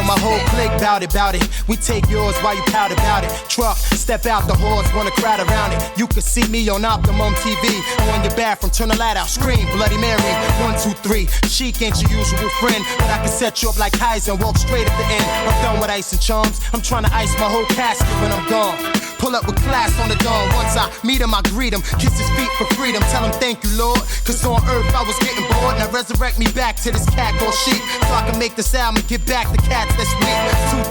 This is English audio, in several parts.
my whole clique bout it. We take yours while you pout about it. Truck, step out the horse, wanna crowd around it. You can see me on Optimum TV. On your bathroom, turn the light out, scream, Bloody Mary. 1, 2, 3. Chic ain't your usual friend, but I can set you up like Heisen, walk straight at the end. I'm done with ice and charms. I'm trying to ice my whole casket when I'm gone. Pull up with class on the dawn. Once I meet him, I greet him. Kiss his feet for freedom. Tell him thank you, Lord. Cause on earth I was getting bored. Now resurrect me back to this cat called sheep. So I can make this album and get back the cats that's weak.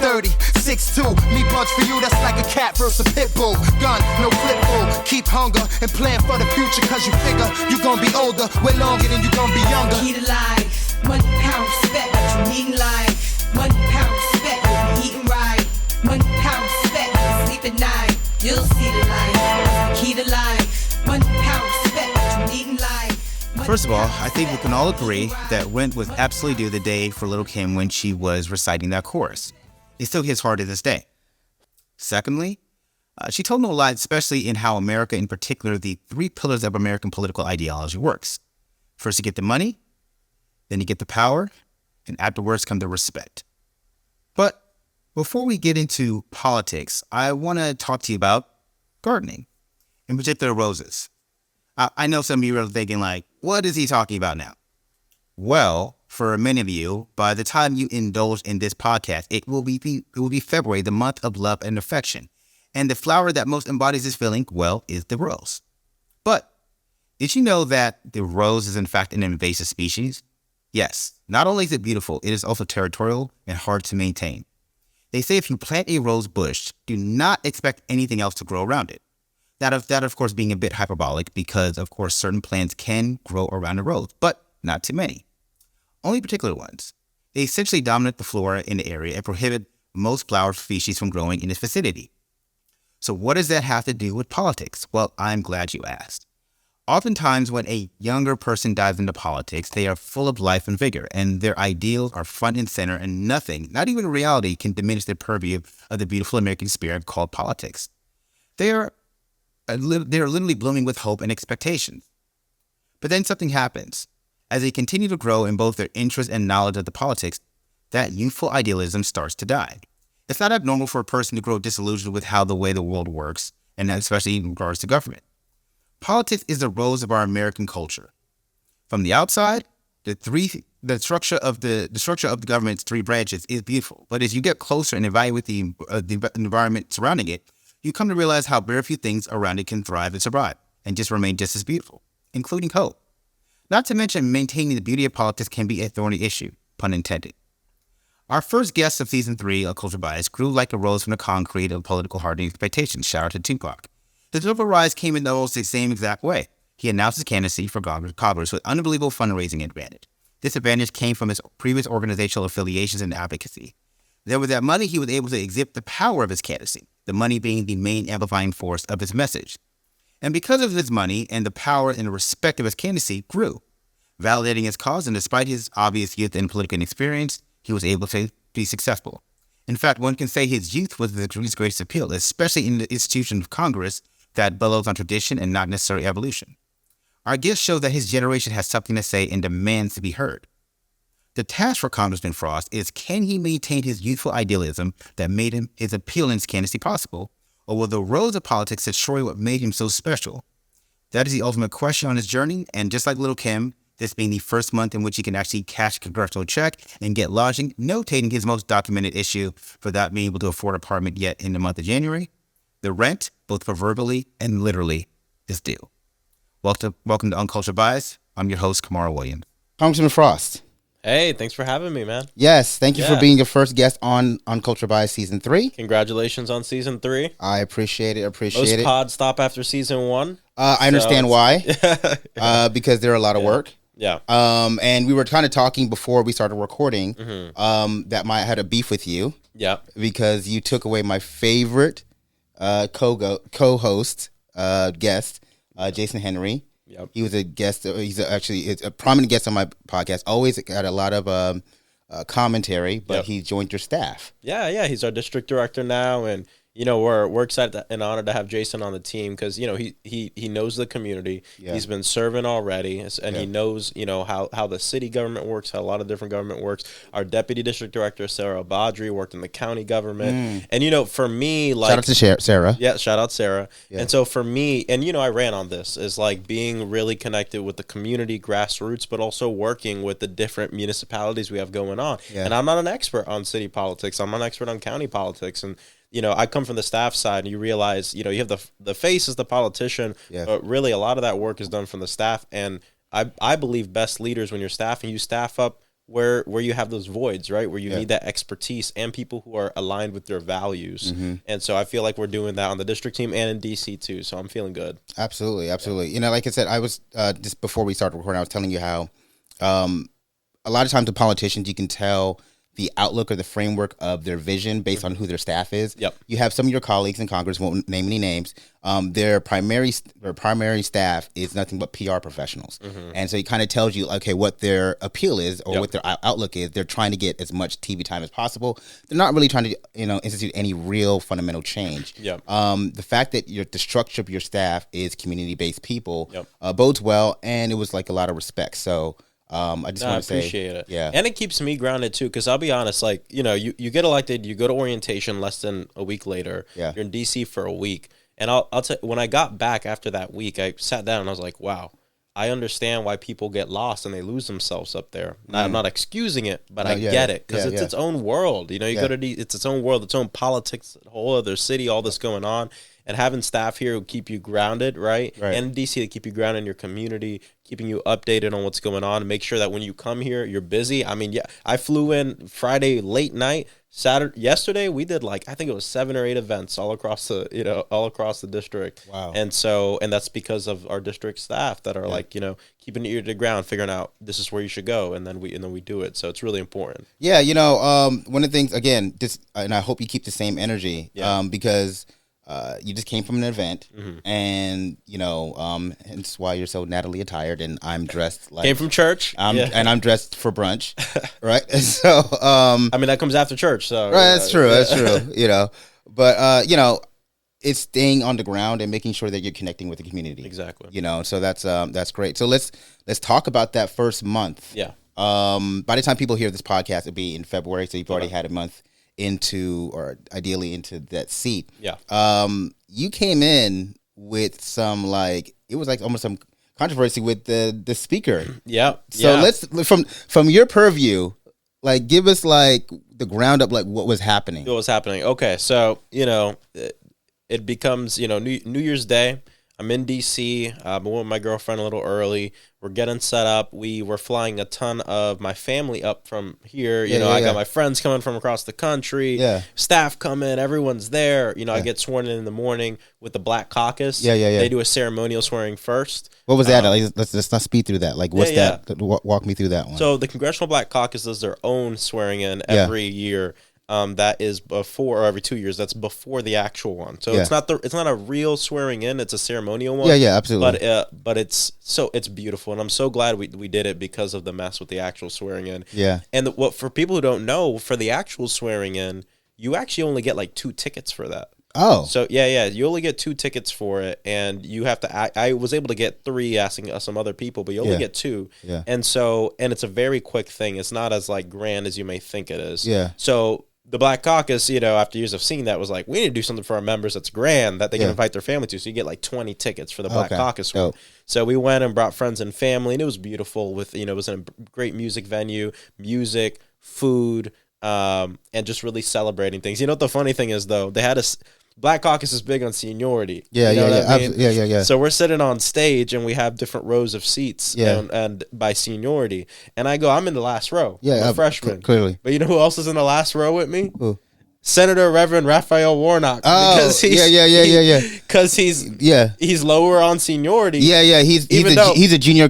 230, 6'2". Me budge for you, that's like a cat versus a pit bull. Gun, no clip bull. Keep hunger and plan for the future. Cause you figure you gon' be older way longer than you gon' be younger. Key to life. Money, pound, respect. What you need in life. Money, pound, respect. What you eating right. Money, pound, respect. Sleep at night. You'll see the light. Key to life. Money, power, respect. What you need in life. First of all, I think we can all agree that rent was absolutely due the day for Little Kim when she was reciting that chorus. It still hits hard to this day. Secondly, she told no lies, especially in how America, in particular, the 3 pillars of American political ideology works. First, you get the money, then you get the power, and afterwards come the respect. But before we get into politics, I want to talk to you about gardening, in particular roses. I know some of you are thinking like, what is he talking about now? Well, for many of you, by the time you indulge in this podcast, it will be February, the month of love and affection. And the flower that most embodies this feeling, well, is the rose. But did you know that the rose is in fact an invasive species? Yes, not only is it beautiful, it is also territorial and hard to maintain. They say if you plant a rose bush, do not expect anything else to grow around it. That of course being a bit hyperbolic because of course certain plants can grow around a rose, but not too many. Only particular ones. They essentially dominate the flora in the area and prohibit most flower species from growing in its vicinity. So what does that have to do with politics? Well, I'm glad you asked. Oftentimes when a younger person dives into politics, they are full of life and vigor, and their ideals are front and center, and nothing, not even reality, can diminish the purview of the beautiful American spirit called politics. They are literally blooming with hope and expectations. But then something happens. As they continue to grow in both their interest and knowledge of the politics, that youthful idealism starts to die. It's not abnormal for a person to grow disillusioned with how the way the world works, and especially in regards to government. Politics is the rose of our American culture. From the outside, the structure of the government's 3 branches is beautiful. But as you get closer and evaluate the environment surrounding it, you come to realize how very few things around it can thrive and survive, and just remain just as beautiful, including hope. Not to mention, maintaining the beauty of politics can be a thorny issue, pun intended. Our first guest of season 3, Uncultured Bias, grew like a rose from the concrete of political hardening expectations. Shout out to Tupac. The Civil rise came in almost the same exact way. He announced his candidacy for Congress with unbelievable fundraising advantage. This advantage came from his previous organizational affiliations and advocacy. Then with that money, he was able to exhibit the power of his candidacy, the money being the main amplifying force of his message. And because of his money and the power and the respect of his candidacy grew, validating his cause, and despite his obvious youth and political inexperience, he was able to be successful. In fact, one can say his youth was his greatest appeal, especially in the institution of Congress that bellows on tradition and not necessarily evolution. Our guest shows that his generation has something to say and demands to be heard. The task for Congressman Frost is, can he maintain his youthful idealism that made him his appeal in his candidacy possible, or will the rose of politics destroy what made him so special? That is the ultimate question on his journey, and just like Little Kim, this being the first month in which he can actually cash a congressional check and get lodging, notating his most documented issue for not being able to afford an apartment yet in the month of January, the rent, both proverbially and literally, is due. Welcome to Uncultured Bias. I'm your host, Camara Williams. Congressman Frost. Hey, thanks for having me, man. Yes, thank you for being your first guest on Uncultured Bias Season 3. Congratulations on Season 3. I appreciate it, Most pods stop after Season 1. I understand why, because they're a lot of work. Yeah. And we were kind of talking before we started recording that I had a beef with you. Yeah. Because you took away my favorite co-host, guest, Jason Henry. Yep. He was a guest. He's actually a prominent guest on my podcast. Always got a lot of commentary, but he joined your staff. Yeah. He's our district director now, and we're excited and honored to have Jason on the team because he knows the community. Yeah. He's been serving already, and he knows how the city government works, how a lot of different government works. Our deputy district director Sarah Badri worked in the county government, and for me, like, shout out to Sarah. Yeah, shout out Sarah. Yeah. And so for me, and I ran on this is like being really connected with the community grassroots, but also working with the different municipalities we have going on. Yeah. And I'm not an expert on city politics. I'm not an expert on county politics, and I come from the staff side, and you realize, you have the face is the politician, but really a lot of that work is done from the staff. And I believe best leaders, when you're staffing, you staff up where you have those voids, right? Where you need that expertise and people who are aligned with their values. And so I feel like we're doing that on the district team and in DC too. So I'm feeling good. Absolutely. Like I said, I was just before we started recording, I was telling you how a lot of times with politicians, you can tell the outlook or the framework of their vision based on who their staff is. Yep. You have some of your colleagues in Congress, won't name any names. Their primary staff is nothing but PR professionals. And so it kind of tells you, okay, what their appeal is or what their outlook is. They're trying to get as much TV time as possible. They're not really trying to, institute any real fundamental change. The fact that the structure of your staff is community-based people bodes well, and it was like a lot of respect. So I just want to say, appreciate it. Yeah. And it keeps me grounded too, because I'll be honest, like, you get elected, you go to orientation less than a week later. You're in DC for a week. And I'll tell you, when I got back after that week, I sat down and I was like, wow, I understand why people get lost and they lose themselves up there. I'm not excusing it, but I get it, because it's its own world. You go to it's its own world, its own politics, a whole other city, all this going on. And having staff here who keep you grounded, right? And in DC to keep you grounded in your community, keeping you updated on what's going on, and make sure that when you come here, you're busy. I mean, I flew in Friday late night. Yesterday we did I think it was 7 or 8 events all across the district. Wow. And that's because of our district staff that are keeping your ear to the ground, figuring out this is where you should go, and then we do it. So it's really important. Yeah, one of the things, again, and I hope you keep the same energy, because you just came from an event, and hence why you're so Natalie attired, and I'm dressed like came from church, and I'm dressed for brunch, right? So I mean, that comes after church, so right, that's true. But it's staying on the ground and making sure that you're connecting with the community. Exactly. So that's great. So let's talk about that first month. Yeah. By the time people hear this podcast, it'll be in February, so you've already had a month into, or ideally into, that seat. Yeah. You came in with some it was almost some controversy with the speaker. Yeah. So let's from your purview, give us the ground up, what was happening. What was happening? Okay, so it becomes New Year's Day. I'm in DC. I went with my girlfriend a little early. We're getting set up. We were flying a ton of my family up from here. I got my friends coming from across the country. Yeah. Staff coming. Everyone's there. I get sworn in the morning with the Black Caucus. Yeah. They do a ceremonial swearing first. What was that? Let's not speed through that. What's that? Walk me through that one. So the Congressional Black Caucus does their own swearing in every year. That is before, or every 2 years. That's before the actual one. So it's not a real swearing in. It's a ceremonial one. Yeah, absolutely. But it's beautiful, and I'm so glad we did it because of the mess with the actual swearing in. Yeah. And for people who don't know, for the actual swearing in, you actually only get 2 tickets for that. Oh. So you only get 2 tickets for it, and you have to. I was able to get 3, asking some other people, but you only get 2. Yeah. And it's a very quick thing. It's not as grand as you may think it is. Yeah. So the Black Caucus, after years of seeing that, was we need to do something for our members that's grand that they can invite their family to. So you get 20 tickets for the Black Caucus one. So we went and brought friends and family, and it was beautiful. It was in a great music venue, music, food, and just really celebrating things. What the funny thing is, though? They had Black Caucus is big on seniority. Yeah. So we're sitting on stage, and we have different rows of seats, and by seniority. And I'm in the last row. Yeah, I'm a freshman. Clearly. But you know who else is in the last row with me? Who? Senator Reverend Raphael Warnock. Oh, because Because he's lower on seniority. Yeah. He's a junior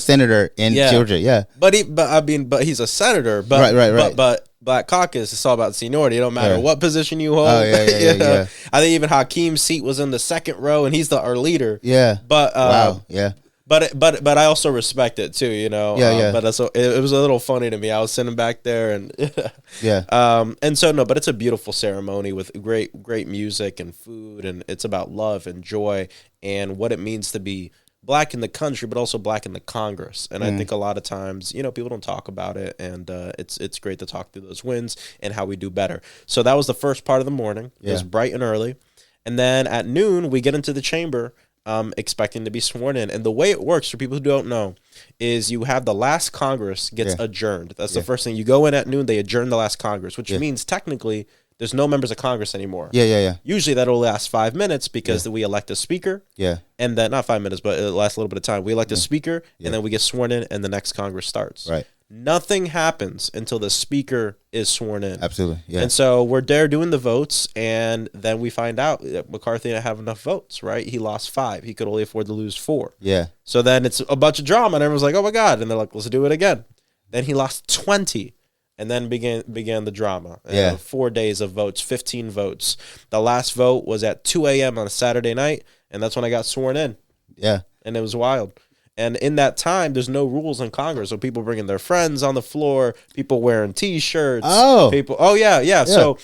senator in Georgia. Yeah. But he's a senator. But, right. But Black Caucus, it's all about seniority. It don't matter what position you hold. Oh, yeah. I think even Hakeem's seat was in the second row, and he's our leader. Yeah. But wow. Yeah. But I also respect it too, you know. Yeah. But it was a little funny to me. I was sitting back there and and so no, but it's a beautiful ceremony with great music and food, and it's about love and joy and what it means to be Black in the country, but also Black in the Congress. And I think a lot of times, you know, people don't talk about it, and it's great to talk through those wins and how we do better. So that was the first part of the morning. It was bright and early, and then at noon we get into the chamber. Expecting to be sworn in. And the way it works, for people who don't know, is you have the last Congress gets adjourned. That's the first thing. You go in at noon, they adjourn the last Congress, which means technically there's no members of Congress anymore. Usually that'll last 5 minutes because we elect a speaker. And then, not 5 minutes, but it lasts a little bit of time. We elect a speaker, and then we get sworn in, and the next Congress starts. Right. Nothing happens until the speaker is sworn in. Absolutely. Yeah. And so we're there doing the votes, and then we find out that McCarthy didn't have enough votes, right? He lost 5. He could only afford to lose 4. Yeah. So then it's a bunch of drama, and everyone's like, oh my God. And they're like, let's do it again. Then he lost 20. And then began the drama. 4 days of votes, 15 votes. The last vote was at 2 a.m. on a Saturday night, and that's when I got sworn in. Yeah. And it was wild. And in that time, there's no rules in Congress. So people bringing their friends on the floor, people wearing T-shirts. Yeah. So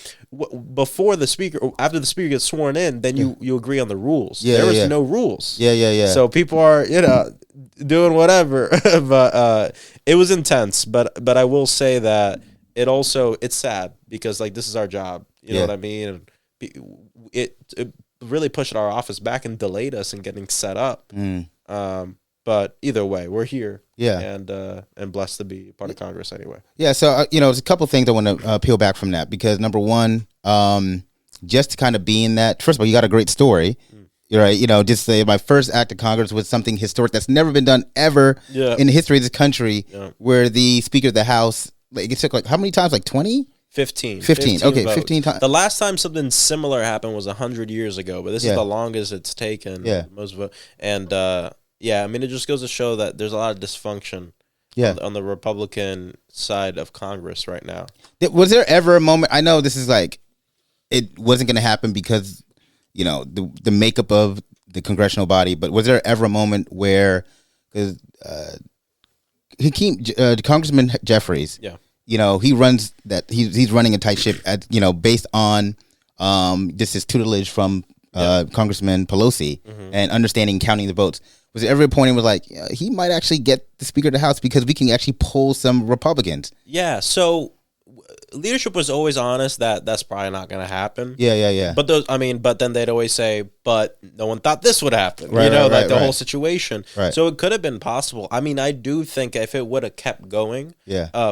before the speaker, after the speaker gets sworn in, then you agree on the rules. There was no rules. Yeah. So people are, doing whatever. But it was intense. But I will say that it's sad because like this is our job. You know what I mean? And it really pushed our office back and delayed us in getting set up. But either way, we're here. And blessed to be part of Congress anyway. Yeah. So, there's a couple things I want to peel back from that because number one, just to kind of be in that, first of all, you got a great story. You're right. Just say my first act of Congress was something historic that's never been done ever in the history of this country where the Speaker of the House, like it took like how many times? Like 20? 15. 15. Okay, votes. 15 times. The last time something similar happened was 100 years ago, but this is the longest it's taken. Most of it. And I mean, it just goes to show that there's a lot of dysfunction on the Republican side of Congress right now. Was there ever a moment, I know this is like, it wasn't going to happen because, the makeup of the congressional body, but was there ever a moment where, because Congressman Jeffries, he runs that, he's running a tight ship at, based on just his tutelage from Congressman Pelosi and understanding counting the votes. Was there ever a point it was like, he might actually get the Speaker of the House because we can actually pull some Republicans? Yeah, so leadership was always honest that that's probably not going to happen. Yeah. But then they'd always say, but no one thought this would happen. Right, the whole situation. Right. So it could have been possible. I mean, I do think if it would have kept going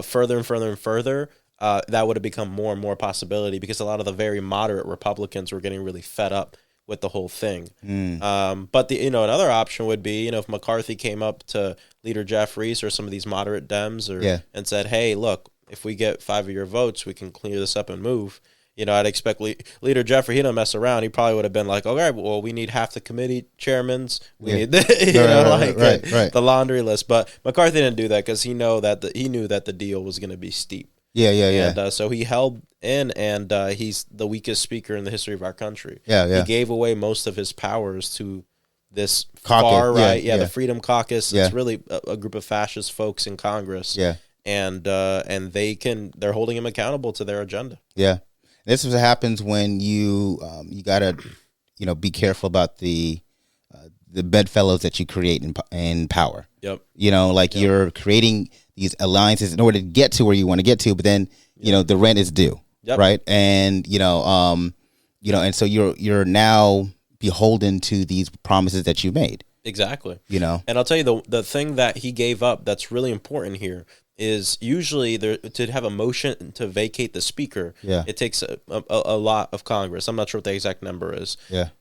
further and further and further, that would have become more and more possibility because a lot of the very moderate Republicans were getting really fed up with the whole thing. But another option would be, if McCarthy came up to Leader Jeffries or some of these moderate Dems and said, hey, look, if we get 5 of your votes, we can clear this up and move. I'd expect Leader Jeffrey, he don't mess around. He probably would have been like, okay, well, we need half the committee chairmans. We need the laundry list. But McCarthy didn't do that because he knew that the deal was going to be steep. Yeah. And so he held in, and he's the weakest speaker in the history of our country. Yeah. He gave away most of his powers to this caucus, far right, the Freedom Caucus. It's really a group of fascist folks in Congress. Yeah. And they're holding him accountable to their agenda. Yeah. This is what happens when you gotta be careful about the bedfellows that you create in power. Yep. You're creating these alliances in order to get to where you want to get to, but then the rent is due, right? And and so you're now beholden to these promises that you made. Exactly. And I'll tell you the thing that he gave up that's really important here is usually to have a motion to vacate the speaker. It takes a lot of Congress. I'm not sure what the exact number is.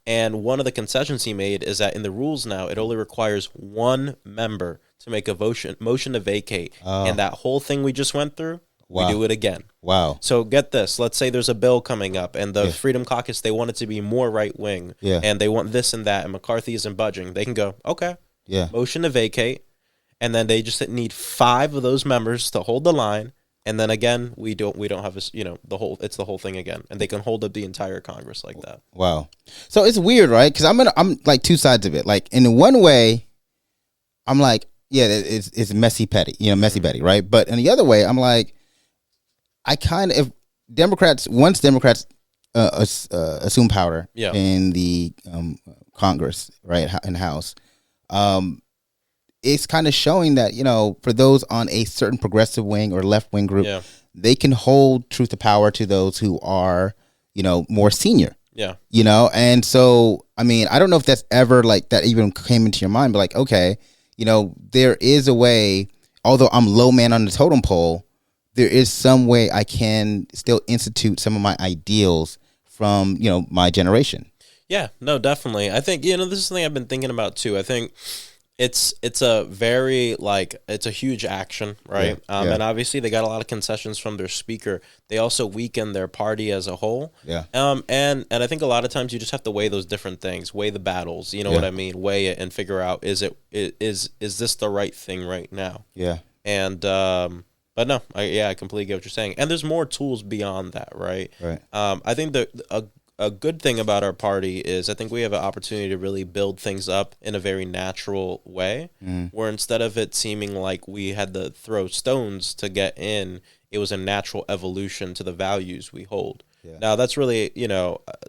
And one of the concessions he made is that in the rules now, it only requires one member to make a motion to vacate. And that whole thing we just went through, we do it again. Wow. So get this. Let's say there's a bill coming up and the Freedom Caucus, they want it to be more right wing. And they want this and that, and McCarthy isn't budging. They can go, okay. Motion to vacate. And then they just need 5 of those members to hold the line, and then again we don't have it's the whole thing again, and they can hold up the entire Congress like that. Wow. So it's weird, right? Because I'm like two sides of it. Like in one way, I'm like, yeah, it's messy petty, messy petty, right? But in the other way, I'm like, I kind of, if once Democrats assume power in the Congress, right, in the House, it's kind of showing that, for those on a certain progressive wing or left wing group, they can hold truth to power to those who are, more senior. Yeah. And so, I mean, I don't know if that's ever like that even came into your mind, but like, okay, there is a way, although I'm low man on the totem pole, there is some way I can still institute some of my ideals from, my generation. Yeah, no, definitely. I think, this is something I've been thinking about too. I think it's a very, it's a huge action, right? And obviously they got a lot of concessions from their speaker. They also weaken their party as a whole. Yeah. And I think a lot of times you just have to weigh those different things, weigh the battles, what I mean? Weigh it and figure out, is this the right thing right now? Yeah. And, but no, I completely get what you're saying. And there's more tools beyond that, right? Right. I think that a good thing about our party is I think we have an opportunity to really build things up in a very natural way, where instead of it seeming like we had to throw stones to get in, it was a natural evolution to the values we hold. Yeah. Now that's really,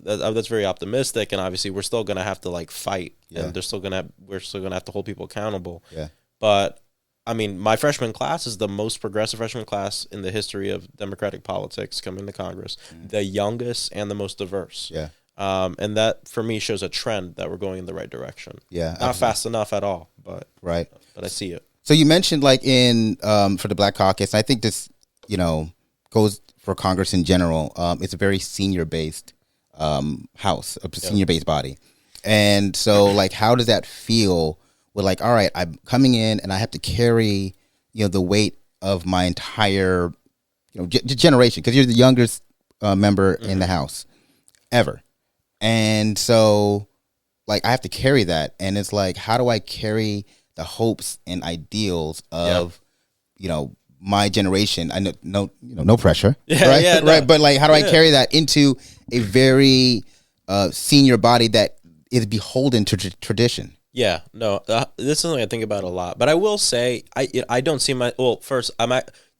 that's very optimistic, and obviously we're still gonna have to fight, and we're still gonna have to hold people accountable. Yeah. But I mean, my freshman class is the most progressive freshman class in the history of Democratic politics coming to Congress, the youngest and the most diverse. Yeah. And that, for me, shows a trend that we're going in the right direction. Yeah. Not fast enough at all, but right. But I see it. So you mentioned in for the Black Caucus, I think this, goes for Congress in general. It's a very senior-based house, a senior-based body. And so, how does that feel? We're all right, I'm coming in and I have to carry, the weight of my entire, generation, because you're the youngest member in the House ever. And so, I have to carry that. And it's how do I carry the hopes and ideals of, my generation? I know, no pressure, right? Yeah, right. But how do I carry that into a very senior body that is beholden to tradition? Yeah, no, this is something I think about a lot. But I will say, I don't see first,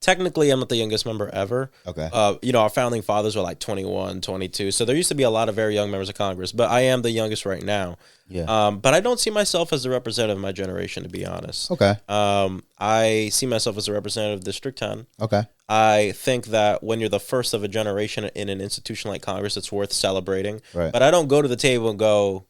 technically I'm not the youngest member ever. Okay. Our founding fathers were 21, 22. So there used to be a lot of very young members of Congress, but I am the youngest right now. Yeah. But I don't see myself as a representative of my generation, to be honest. Okay. I see myself as a representative of District 10. Okay. I think that when you're the first of a generation in an institution like Congress, it's worth celebrating. Right. But I don't go to the table and go,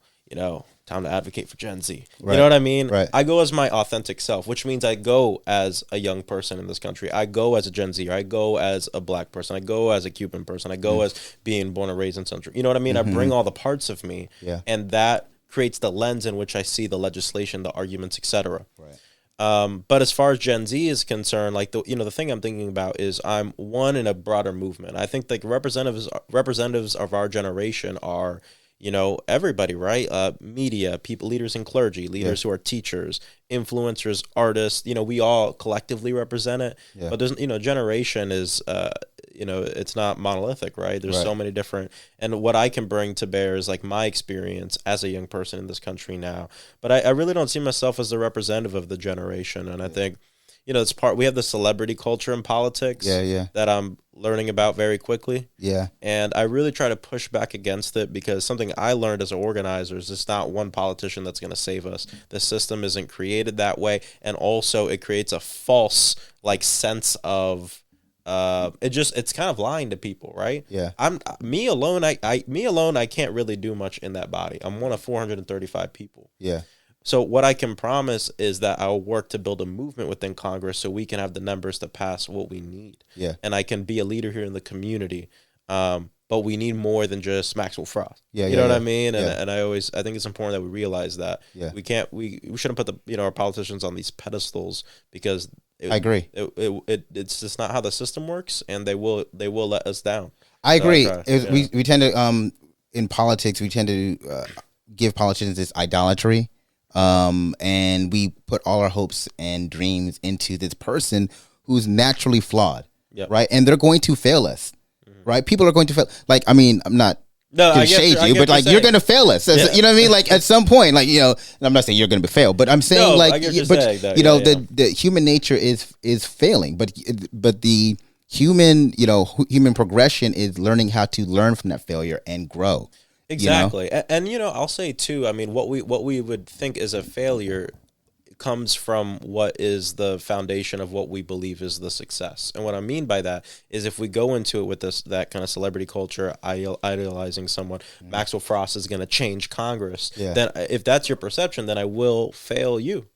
time to advocate for Gen Z. Right. You know what I mean? Right. I go as my authentic self, which means I go as a young person in this country. I go as a Gen Z. I go as a Black person. I go as a Cuban person. I go as being born and raised in Central. You know what I mean? I bring all the parts of me. Yeah. And that creates the lens in which I see the legislation, the arguments, etc. Right. But as far as Gen Z is concerned, the thing I'm thinking about is I'm one in a broader movement. I think representatives of our generation are, everybody, right? Media, people, leaders in clergy, leaders who are teachers, influencers, artists, we all collectively represent it. Yeah. But there's, generation is, it's not monolithic, right? There's so many different, and what I can bring to bear is my experience as a young person in this country now. But I really don't see myself as the representative of the generation. And I think, it's we have the celebrity culture in politics that I'm learning about very quickly. Yeah. And I really try to push back against it, because something I learned as an organizer is it's not one politician that's going to save us. The system isn't created that way. And also it creates a false sense of it's kind of lying to people, right? Yeah. Me alone, I can't really do much in that body. I'm one of 435 people. Yeah. So what I can promise is that I'll work to build a movement within Congress so we can have the numbers to pass what we need. Yeah. And I can be a leader here in the community. But we need more than just Maxwell Frost. Yeah. You know what I mean? And I think it's important that we realize that. Yeah. We shouldn't put our politicians on these pedestals, because I agree. It's just not how the system works, and they will let us down. I agree. We tend to in politics we tend to give politicians this idolatry. And we put all our hopes and dreams into this person who's naturally flawed, right? And they're going to fail us, right? People are going to fail. I'm not can shade you, but like you're gonna fail us. You know what I mean? Like at some point, like I'm not saying you're gonna fail, but I'm saying the human nature is failing, but the human human progression is learning how to learn from that failure and grow. Exactly, and I'll say too. I mean, what we would think is a failure comes from what is the foundation of what we believe is the success. And what I mean by that is if we go into it with that kind of celebrity culture, idealizing someone, Maxwell Frost is going to change Congress. Then if that's your perception, then I will fail you.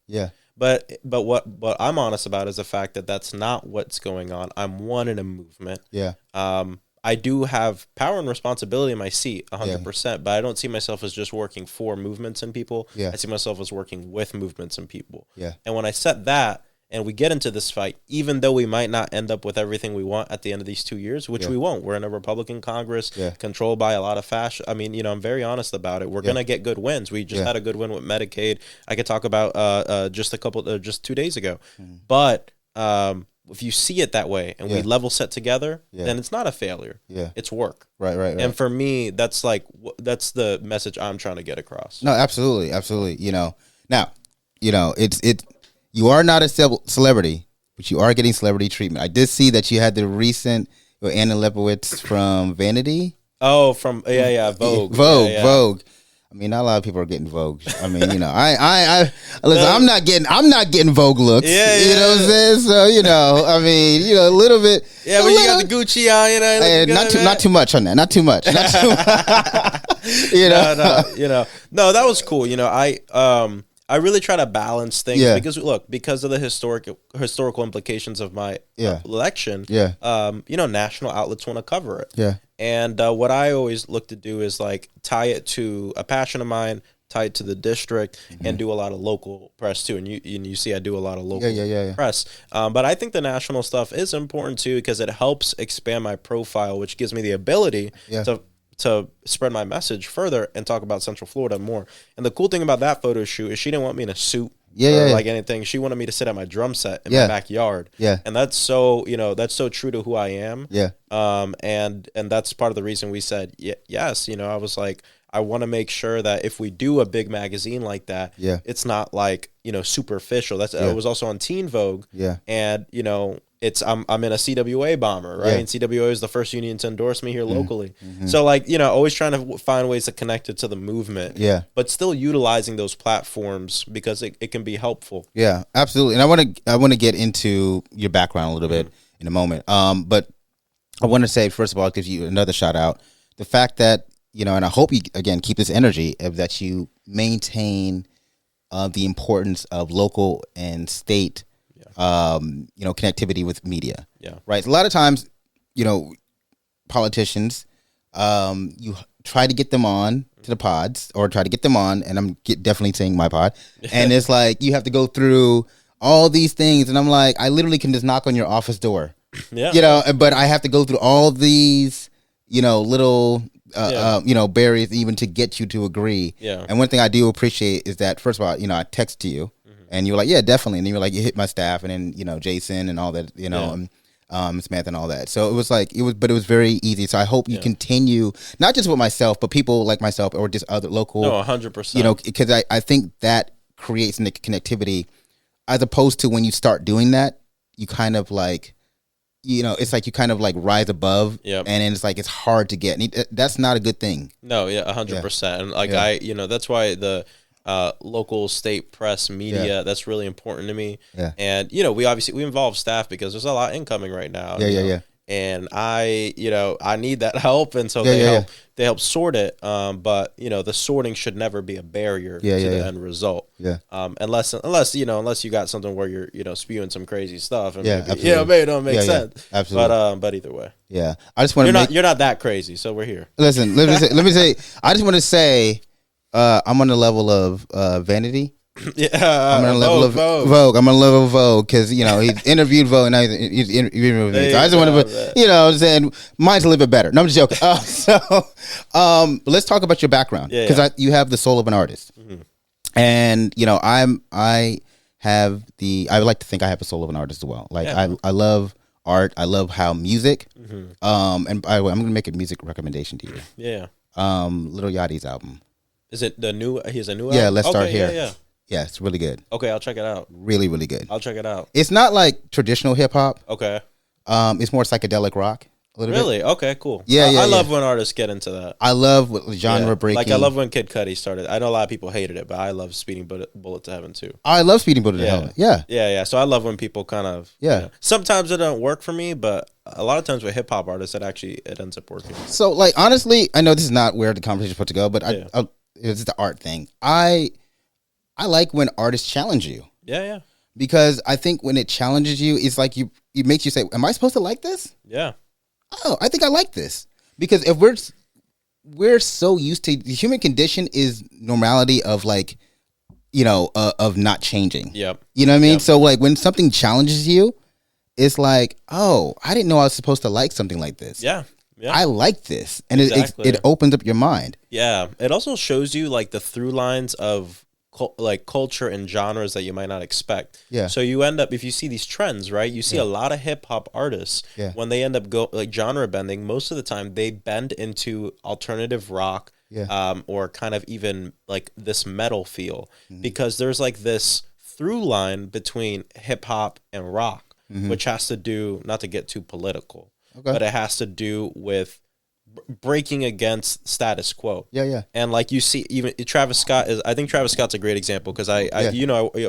But what I'm honest about is the fact that that's not what's going on. I'm one in a movement. I do have power and responsibility in my seat 100%, but I don't see myself as just working for movements and people. I see myself as working with movements and people. And when I set that and we get into this fight, even though we might not end up with everything we want at the end of these 2 years, which we won't. We're in a Republican Congress controlled by a lot of fascists. I mean, I'm very honest about it. We're going to get good wins. We just had a good win with Medicaid. I could talk about just 2 days ago. But if you see it that way and we level set together, then it's not a failure. It's work. Right. And for me, that's the message I'm trying to get across. No, absolutely. Now, you are not a celebrity, but you are getting celebrity treatment. I did see that you had the recent Anna Lebowitz from Vanity. Oh, from Vogue. Vogue. I mean, not a lot of people are getting Vogue. I mean, I listen. I'm not getting Vogue looks. You know what I'm saying? So, I mean, a little bit. Yeah, but you got the Gucci on, not too much on that. Not too much. No, that was cool. I really try to balance things because of the historical implications of my election. National outlets want to cover it. And what I always look to do is like tie it to a passion of mine, tie it to the district, and do a lot of local press too. And you see, I do a lot of local press. But I think the national stuff is important too because it helps expand my profile, which gives me the ability to spread my message further and talk about Central Florida more. And the cool thing about that photo shoot is she didn't want me in a suit or like anything. She wanted me to sit at my drum set in my backyard. And that's so true to who I am. And that's part of the reason we said yes. I was like, I want to make sure that if we do a big magazine like that, it's not like, superficial. It was also on Teen Vogue. And, I'm in a CWA bomber, right? And CWA is the first union to endorse me here locally. So like, always trying to find ways to connect it to the movement. But still utilizing those platforms because it can be helpful. Yeah, absolutely. And I want to get into your background a little bit in a moment. But I want to say, first of all, give you another shout out. The fact that, and I hope you, again, keep this energy of that you maintain the importance of local and state connectivity with media. Right. A lot of times, politicians, you try to get them on to the pods or try to get them on, and I'm definitely saying my pod, and it's like you have to go through all these things, and I'm like, I literally can just knock on your office door, but I have to go through all these, little barriers even to get you to agree. And one thing I do appreciate is that, first of all, I text to you. And you were like, yeah, definitely. And you were like, you hit my staff, and then Jason and all that, Samantha and all that. So it was very easy. So I hope you continue, not just with myself, but people like myself or just other local. No, 100%. Because I think that creates connectivity, as opposed to when you start doing that, you kind of like, it's like you kind of like rise above, and then it's like it's hard to get. And that's not a good thing. No, 100%. And like that's why the local state press media, that's really important to me. And we involve staff because there's a lot incoming right now. And I need that help, and so they help sort it. But the sorting should never be a barrier to the end result. Unless you got something where you're spewing some crazy stuff, and maybe it don't make sense. Absolutely. But either way, I just want you're not that crazy, so we're here. Listen, let me say. I just want to say. I'm on the level of Vanity. I'm on the level of Vogue. I'm on the level of Vogue because he interviewed Vogue and now he's interviewing me. So I just want to, saying mine's a little bit better. No, I'm just joking. Let's talk about your background because you have the soul of an artist, and I would like to think I have the soul of an artist as well. Like I love art. I love how music. And by the way, I'm gonna make a music recommendation to you. Lil Yachty's album. Is it the new? He's a new. Yeah, album? Let's Start Here. Yeah. Yeah, it's really good. Okay, I'll check it out. Really, really good. I'll check it out. It's not like traditional hip hop. Okay. It's more psychedelic rock. A little Really? bit. Okay, cool. Yeah, I love when artists get into that. I love genre breaking. Like I love when Kid Cudi started. I know a lot of people hated it, but I love Speeding Bullet to Heaven too. I love Speeding Bullet to Heaven. Yeah. Yeah. So I love when people kind of Sometimes it don't work for me, but a lot of times with hip hop artists, it ends up working. So like honestly, I know this is not where the conversation is supposed to go, but it's the art thing. I like when artists challenge you. Yeah. Because I think when it challenges you, it's like it makes you say, "Am I supposed to like this?" Yeah. Oh, I think I like this. Because if we're so used to the human condition is normality of like, of not changing. Yep. You know what I mean? Yep. So like when something challenges you, it's like, oh, I didn't know I was supposed to like something like this. Yeah. I like this, and exactly. it opens up your mind. Yeah, it also shows you like the through lines of like culture and genres that you might not expect. Yeah. So you end up, if you see these trends, right? You see a lot of hip hop artists when they end up genre bending. Most of the time, they bend into alternative rock, or kind of even like this metal feel, because there's like this through line between hip hop and rock, which has to do, not to get too political, but it has to do with breaking against status quo. Yeah. And like you see, even Travis Scott I think Travis Scott's a great example, because I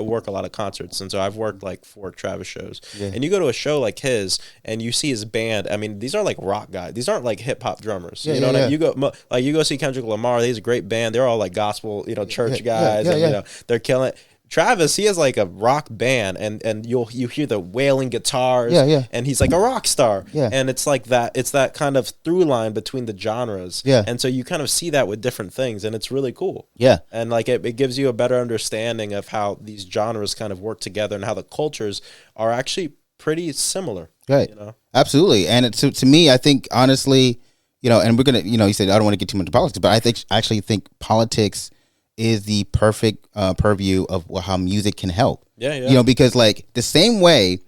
work a lot of concerts, and so I've worked like 4 Travis shows. And you go to a show like his, and you see his band. I mean, these are like rock guys. These aren't like hip hop drummers. You know what I mean? You go see Kendrick Lamar. He's a great band. They're all like gospel, church guys, and they're killing it. Travis, he has like a rock band, and you hear the wailing guitars, and he's like a rock star, and it's like that. It's that kind of through line between the genres, and so you kind of see that with different things, and it's really cool, and like it gives you a better understanding of how these genres kind of work together and how the cultures are actually pretty similar, right? Absolutely, and to me, I think honestly, and we're gonna, you said I don't want to get too much into politics, but I actually think politics is the perfect purview of how music can help. Yeah. Because like the same way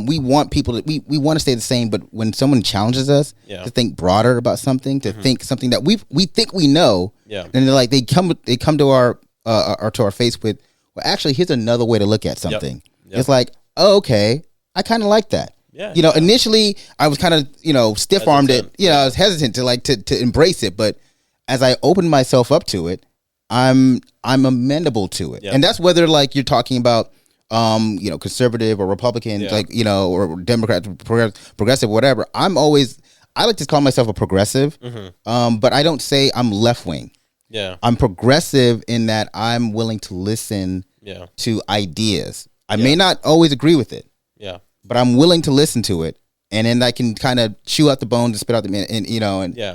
we want people to we want to stay the same, but when someone challenges us to think broader about something, to think something that we think we know, and they're like they come to our face with, well, actually here's another way to look at something. Yep. It's like, oh, okay, I kind of like that. Yeah. Initially I was kind of stiff-armed it. I was hesitant to embrace it, but as I opened myself up to it, I'm amenable to it. And that's whether like you're talking about conservative or Republican, or Democrat, progressive, whatever. I like to call myself a progressive, but I don't say I'm left wing. I'm progressive in that I'm willing to listen to ideas. I may not always agree with it, but I'm willing to listen to it. And then I can kind of chew out the bones and spit out the meat, and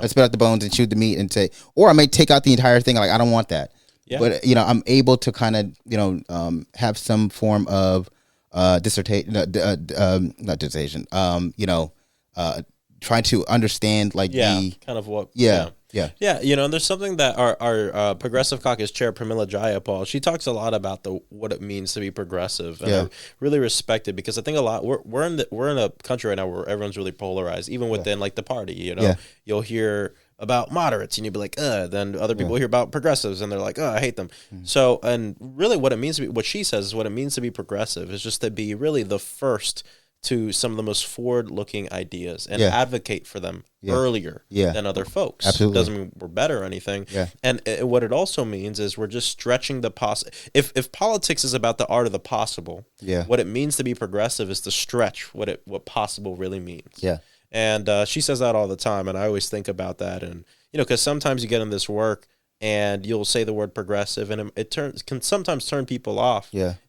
spit out the bones and chew the meat and say, or I may take out the entire thing. Like I don't want that, but I'm able to kind of have some form of dissertation, not dissertation. Trying to understand like the kind of what Yeah. There's something that our Progressive Caucus chair, Pramila Jayapal, she talks a lot about what it means to be progressive, and I really respect it, because I think a lot we're in a country right now where everyone's really polarized, even within like the party. You'll hear about moderates and you'll be like, then other people hear about progressives and they're like, I hate them. So, and really what it means to be, what she says is what it means to be progressive is just to be really the first to some of the most forward-looking ideas and advocate for them earlier than other folks. Absolutely. Doesn't mean we're better or anything. And what it also means is we're just stretching the if politics is about the art of the possible, what it means to be progressive is to stretch what possible really means. And she says that all the time, and I always think about that. And because sometimes you get in this work and you'll say the word progressive, and it can sometimes turn people off. And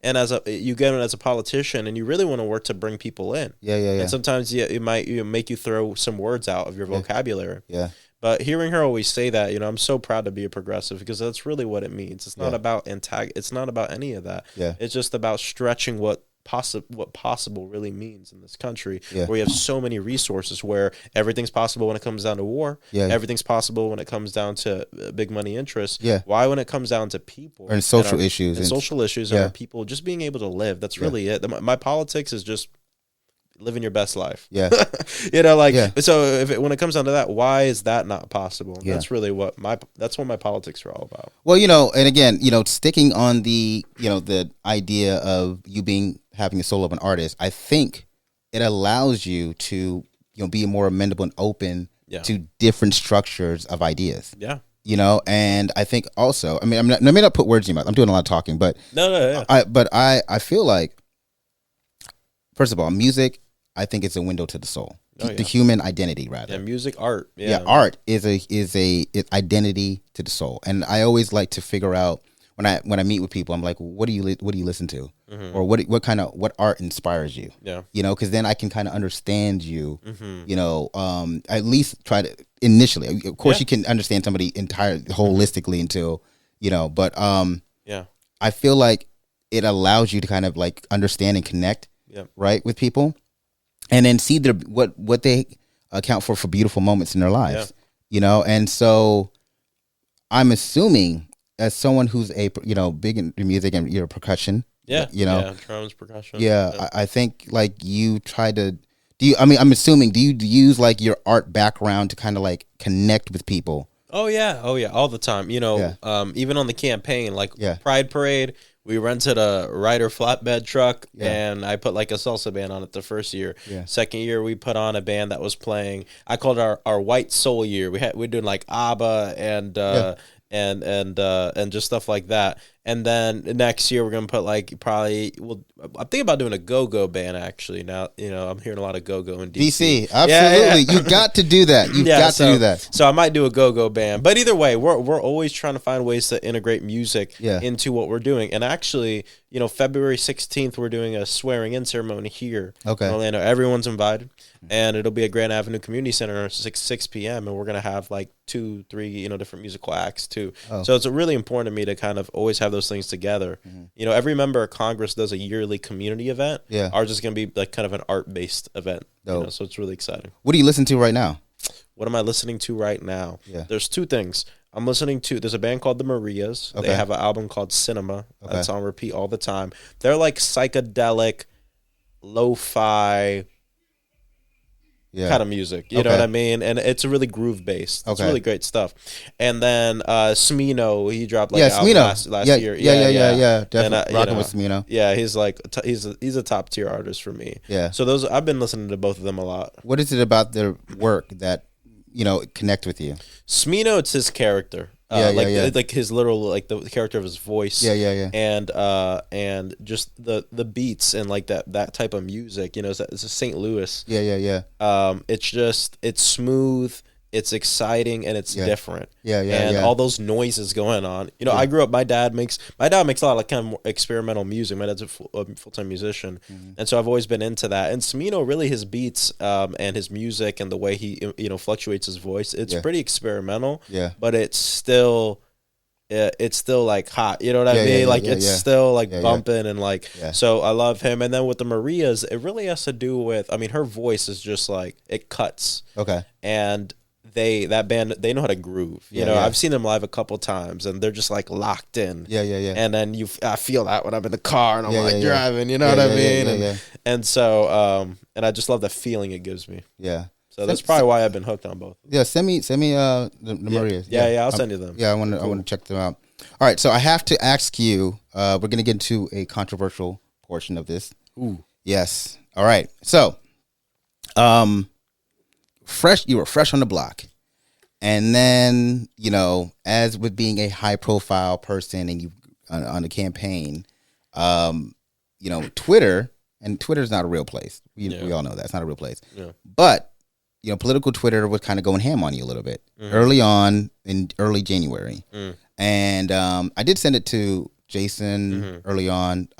you get in as a politician, and you really want to work to bring people in. And sometimes it might make you throw some words out of your vocabulary. But hearing her always say that, I'm so proud to be a progressive, because that's really what it means. It's not about it's not about any of that. It's just about stretching what possible really means in this country, where we have so many resources, where everything's possible when it comes down to war, everything's possible when it comes down to big money interests. Why, when it comes down to people and social issues and social issues and people just being able to live, that's really it. My politics is just living your best life. Yeah. So when it comes down to that, why is that not possible? Yeah. That's really what my politics are all about. Well, and again, sticking on the, the idea of you having the soul of an artist, I think it allows you to, be more amenable and open to different structures of ideas. Yeah. And I think also, I mean, I may not put words in your mouth. I'm doing a lot of talking, but No. I feel like, first of all, music, I think it's a window to the soul, the human identity, rather. Yeah, music, art. Art is a identity to the soul, and I always like to figure out when I meet with people, I'm like, what do you listen to, or what art inspires you? Yeah, because then I can kind of understand you. At least try to initially. Of course, you can understand somebody holistically until but I feel like it allows you to kind of like understand and connect, right, with people. And then see what they account for beautiful moments in their lives, and so I'm assuming as someone who's big in music and percussion, drums, percussion, I think like you try to I'm assuming do you use like your art background to kind of like connect with people? Oh yeah, all the time. Even on the campaign, like Pride Parade. We rented a Ryder flatbed truck, and I put like a salsa band on it the first year. Yeah. Second year, we put on a band that was playing. I called it our White Soul year. We're doing like ABBA and just stuff like that. And then next year we're gonna put like I'm thinking about doing a go-go band actually. Now I'm hearing a lot of go-go in DC. Absolutely, you got to do that. You've got to do that. So I might do a go-go band. But either way, we're always trying to find ways to integrate music into what we're doing. And actually, February 16th we're doing a swearing-in ceremony here in Orlando. Everyone's invited, and it'll be at Grand Avenue Community Center at 6 p.m. And we're gonna have like 2-3 different musical acts too. So it's really important to me to kind of always have those things together. Every member of Congress does a yearly community event. Ours is going to be like kind of an art-based event. So it's really exciting. What do you listen to right now? What am I listening to right now? There's two things. I'm listening to, there's a band called the Marias. They have an album called Cinema. That's on repeat all the time. They're like psychedelic, lo-fi kind of music, you know what I mean? And it's really groove based. It's really great stuff. And then Smino, he dropped like an album last year. Definitely rocking with Smino. Yeah, he's like he's a top tier artist for me. Yeah. So those I've been listening to both of them a lot. What is it about their work that connect with you? Smino, it's his character. Like his literal, like the character of his voice. And just the beats and like that type of music, it's a St. Louis. It's smooth, it's exciting, and it's different. And all those noises going on. I grew up. My dad makes a lot of like kind of more experimental music. My dad's a full-time musician, and so I've always been into that. And Smino, really, his beats and his music and the way he fluctuates his voice, it's pretty experimental. But it's still like hot. You know what I mean? It's still like bumping and like. So I love him. And then with the Marias, it really has to do with. I mean, her voice is just like it cuts. And that band, they know how to groove. I've seen them live a couple times, and they're just like locked in. And then I feel that when I'm in the car and I'm driving. You know what I mean? And so and I just love the feeling it gives me. So that's probably why I've been hooked on both. Send me the Marias. I'll send you them. I want to check them out. All right, so I have to ask you. We're gonna get into a controversial portion of this. Ooh. Yes. All right. So, you were fresh on the block, and then as with being a high profile person and you on a campaign, Twitter, and Twitter's not a real place. We all know that it's not a real place. But political Twitter was kind of going ham on you a little bit early on in early January, and I did send it to Jason early on,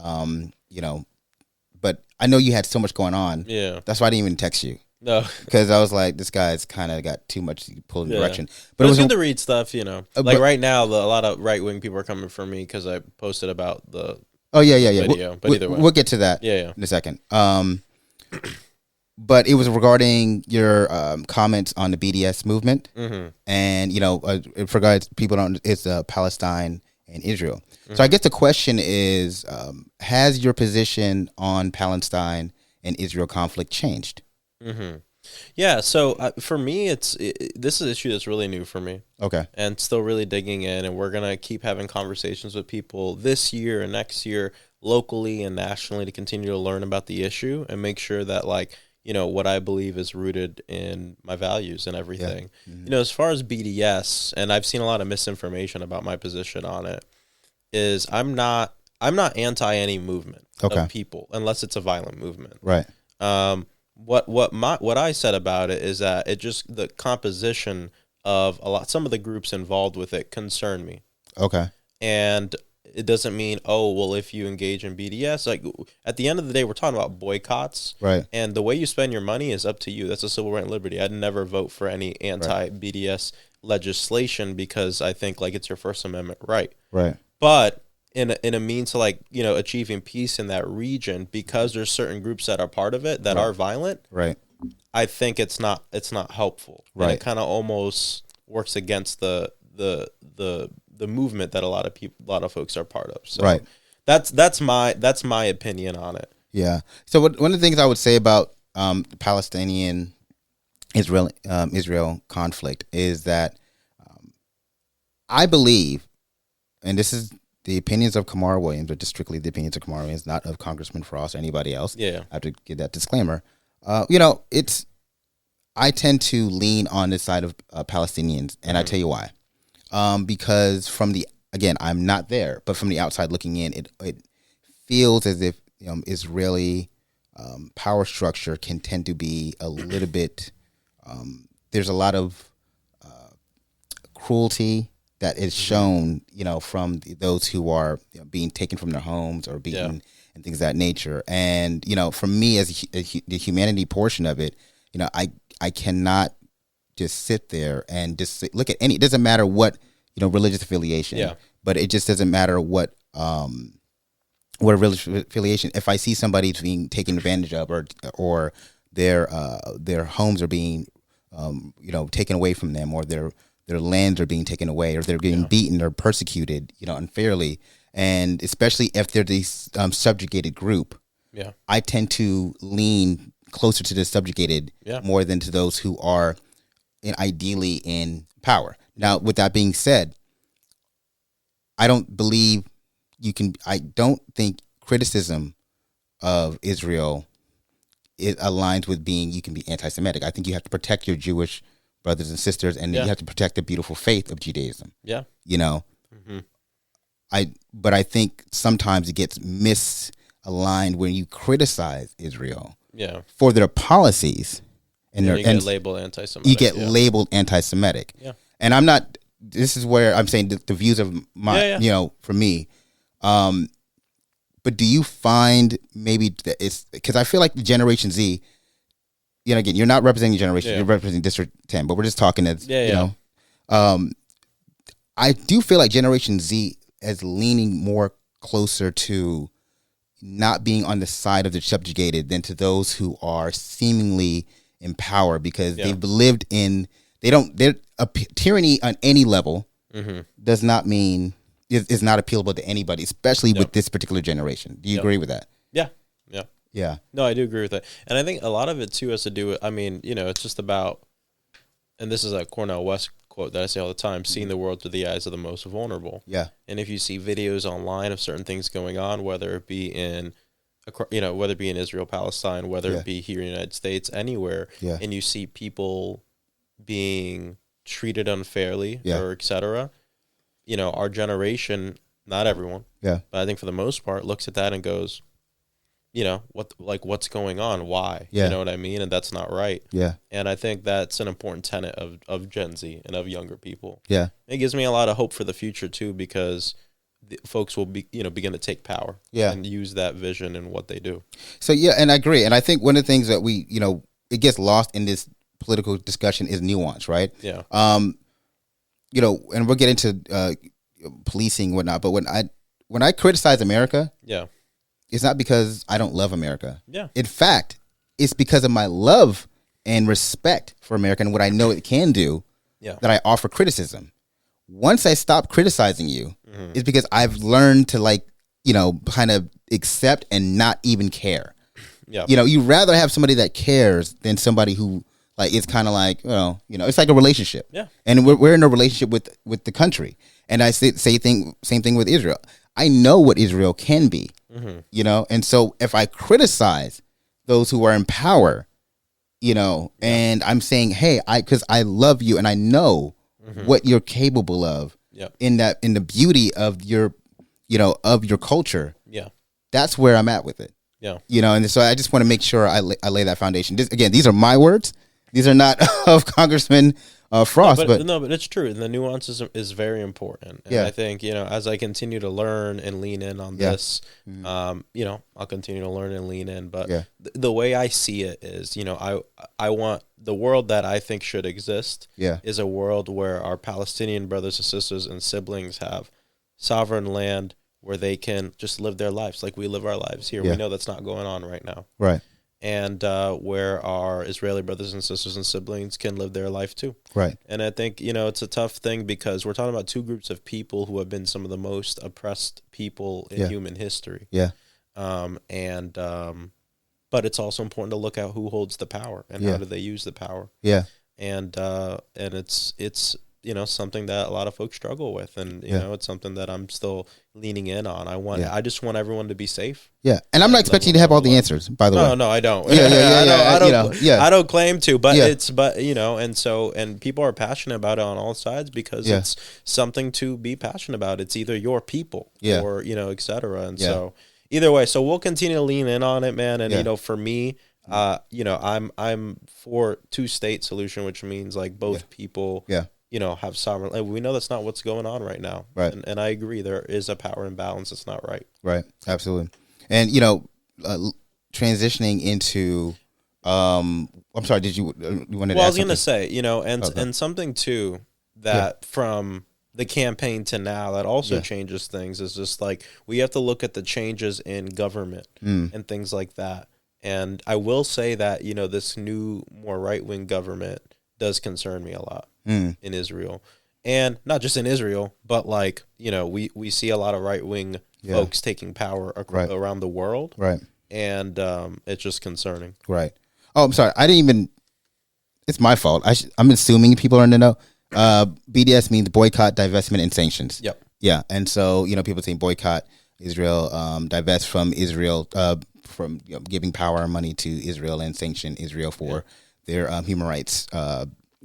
but I know you had so much going on. That's why I didn't even text you. No, because I was like, this guy's kind of got too much pulling direction. But it was good to read stuff, Like right now, a lot of right wing people are coming for me because I posted about the video. But either way, we'll get to that in a second. But it was regarding your comments on the BDS movement, and for guys, people don't. It's Palestine and Israel. So I guess the question is, has your position on Palestine and Israel conflict changed? Mm-hmm. Yeah, so for me, this is an issue that's really new for me. Okay. And still really digging in, and we're going to keep having conversations with people this year and next year, locally and nationally, to continue to learn about the issue and make sure that, like, what I believe is rooted in my values and everything. Yeah. Mm-hmm. As far as BDS, and I've seen a lot of misinformation about my position on it, is I'm not anti any movement of people unless it's a violent movement. Right. What I said about it is that the composition of some of the groups involved with it concern me. Okay. And it doesn't mean, if you engage in BDS, like, at the end of the day, we're talking about boycotts. Right. And the way you spend your money is up to you. That's a civil right and liberty. I'd never vote for any anti-BDS legislation because I think, like, it's your First Amendment right. Right. But in a means to, like, achieving peace in that region, because there's certain groups that are part of it that are violent. Right. I think it's not helpful. Right. And it kind of almost works against the movement that a lot of folks are part of. So that's my opinion on it. Yeah. So one of the things I would say about the Palestinian Israel conflict is that I believe, and this is the opinions of Camara Williams, or just strictly the opinions of Camara Williams, not of Congressman Frost or anybody else. Yeah. I have to give that disclaimer. I tend to lean on this side of Palestinians, and I tell you why. Because I'm not there, but from the outside looking in, it feels as if Israeli power structure can tend to be a little bit. There's a lot of cruelty that is shown, from those who are being taken from their homes or beaten and things of that nature. And for me, as the humanity portion of it, I cannot just sit there and just look at any. It doesn't matter what religious affiliation, but it just doesn't matter what religious affiliation. If I see somebody being taken advantage of, or their homes are being taken away from them, or their lands are being taken away, or they're getting beaten or persecuted, unfairly, and especially if they're the subjugated group, I tend to lean closer to the subjugated more than to those who are ideally in power. Now, with that being said, I don't think criticism of Israel, it aligns with you can be anti-Semitic. I think you have to protect your Jewish brothers and sisters, and you have to protect the beautiful faith of Judaism. Yeah. Mm-hmm. But I think sometimes it gets misaligned when you criticize Israel for their policies. And you get labeled anti-Semitic. You get labeled anti-Semitic. Yeah. And I'm not, this is where I'm saying the views of my, for me. But do you find maybe that it's, because I feel like the Generation Z, again, you're not representing Generation, you're representing District 10, but we're just talking as, I do feel like Generation Z is leaning more closer to not being on the side of the subjugated than to those who are seemingly in power, because they've lived in, tyranny on any level does not mean, is not appealable to anybody, especially with this particular generation. Do you agree with that? Yeah. Yeah. Yeah. No, I do agree with that. And I think a lot of it too has to do with, it's just about, and this is a Cornel West quote that I say all the time, seeing the world through the eyes of the most vulnerable. Yeah. And if you see videos online of certain things going on, whether it be in Israel, Palestine, whether it be here in the United States, anywhere, and you see people being treated unfairly or et cetera, our generation, not everyone, but I think for the most part, looks at that and goes, what's going on? Why? You know what I mean? And that's not right. Yeah. And I think that's an important tenet of Gen Z and of younger people. Yeah. It gives me a lot of hope for the future too, because folks will begin to take power and use that vision in what they do. So, and I agree. And I think one of the things that we, it gets lost in this political discussion is nuance, right? Yeah. And we'll get into policing and whatnot, but when I criticize America, it's not because I don't love America. Yeah. In fact, it's because of my love and respect for America and what I know it can do that I offer criticism. Once I stop criticizing you, it's because I've learned to kind of accept and not even care. Yeah. You know, you'd rather have somebody that cares than somebody who like it's kind of like it's like a relationship. Yeah. And we're in a relationship with the country, and I same thing with Israel. I know what Israel can be, and so if I criticize those who are in power, and I'm saying, hey, because I love you and I know what you're capable of, in the beauty of your culture, that's where I'm at with it. Yeah. And so I just want to make sure I lay that foundation. Again, these are my words. These are not of Congressman Frost. But it's true. And the nuances is very important. And I think, as I continue to learn and lean in on this, I'll continue to learn and lean in. But the way I see it is, I want the world that I think should exist is a world where our Palestinian brothers and sisters and siblings have sovereign land where they can just live their lives like we live our lives here. We know that's not going on right now. Right. And where our Israeli brothers and sisters and siblings can live their life too. Right. And I think, it's a tough thing because we're talking about two groups of people who have been some of the most oppressed people in human history. Yeah. But it's also important to look at who holds the power and how do they use the power. Yeah. And it's something that a lot of folks struggle with, and it's something that I'm still leaning in on. I just want everyone to be safe. Yeah, and I'm not expecting you to have all the answers. By the way, no, I don't. I don't claim to, but and people are passionate about it on all sides because it's something to be passionate about. It's either your people or et cetera, and so either way. So we'll continue to lean in on it, man. And for me, I'm for two-state solution, which means like both people. Have sovereign. We know that's not what's going on right now. Right. And I agree. There is a power imbalance. It's not right. Right. Absolutely. And, transitioning into, I'm sorry, did you want to Well, I was going to say, and something too that from the campaign to now that also changes things is just like we have to look at the changes in government and things like that. And I will say that, this new, more right-wing government does concern me a lot. In Israel, and not just in Israel, but like we see a lot of right wing folks taking power around the world, right? And it's just concerning, right? Oh, I'm sorry, I didn't even. It's my fault. I'm assuming people are in the know. BDS means boycott, divestment, and sanctions. Yep. Yeah, and so people saying boycott Israel, divest from Israel, from giving power and money to Israel, and sanction Israel for their human rights.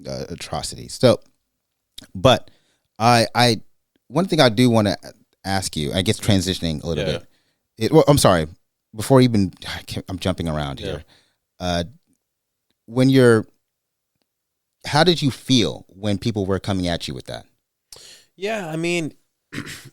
Atrocities. So, but I one thing I do want to ask you, I guess transitioning a little bit. I'm sorry. Before even, I'm jumping around here. How did you feel when people were coming at you with that? Yeah, I mean,